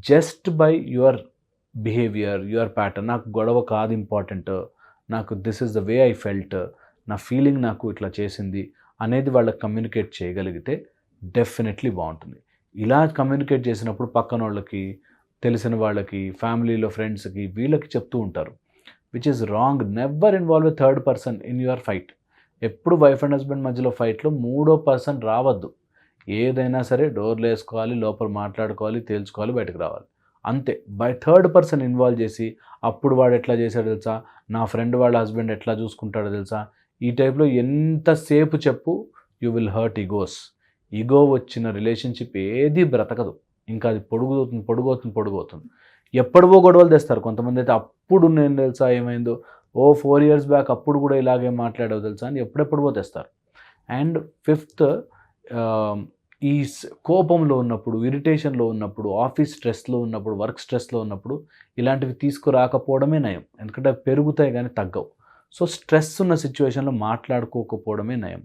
Just by your behaviour, your pattern, నాకు గొడవ కాదు ఇంపార్టెంట్, నాకు this is the way I felt, నా ఫీలింగ్ నాకు ఇట్లా చేసింది అనేది వాళ్ళకి కమ్యూనికేట్ చేయగలిగితే డెఫినెట్లీ బాగుంటుంది. ఇలా కమ్యూనికేట్ చేసినప్పుడు పక్కన వాళ్ళకి, తెలిసిన వాళ్ళకి, ఫ్యామిలీలో ఫ్రెండ్స్కి, వీళ్ళకి చెప్తూ ఉంటారు. Which is wrong. Never involve a third person in your fight. ఎప్పుడు వైఫ్ అండ్ హస్బెండ్ మధ్యలో ఫైట్లో మూడో పర్సన్ రావద్దు. ఏదైనా సరే డోర్లు వేసుకోవాలి, లోపల మాట్లాడుకోవాలి, తేల్చుకోవాలి, బయటకు రావాలి, అంతే. బై థర్డ్ పర్సన్ ఇన్వాల్వ్ చేసి అప్పుడు వాడు ఎట్లా చేశాడో తెలుసా, నా ఫ్రెండ్ వాళ్ళ హస్బెండ్ ఎట్లా చూసుకుంటాడో తెలుసా, ఈ టైప్లో ఎంతసేపు చెప్పు, you will hurt egos. Ego వచ్చిన రిలేషన్షిప్ ఏది బ్రతకదు. ఇంకా అది పొడుగవుతుంది. ఎప్పుడవో గొడవలు తెస్తారు కొంతమంది అయితే. అప్పుడు నేను తెలుసా ఏమైందో, 4 years బ్యాక్ అప్పుడు కూడా ఇలాగే మాట్లాడావు తెలుసా అని ఎప్పుడెప్పుడో తెస్తారు. అండ్ ఫిఫ్త్, ఈ కోపంలో ఉన్నప్పుడు, ఇరిటేషన్లో ఉన్నప్పుడు, ఆఫీస్ స్ట్రెస్లో ఉన్నప్పుడు, వర్క్ స్ట్రెస్లో ఉన్నప్పుడు ఇలాంటివి తీసుకురాకపోవడమే నయం. ఎందుకంటే అవి పెరుగుతాయి కానీ తగ్గవు. సో స్ట్రెస్ ఉన్న సిచ్యువేషన్లో మాట్లాడుకోకపోవడమే నయం.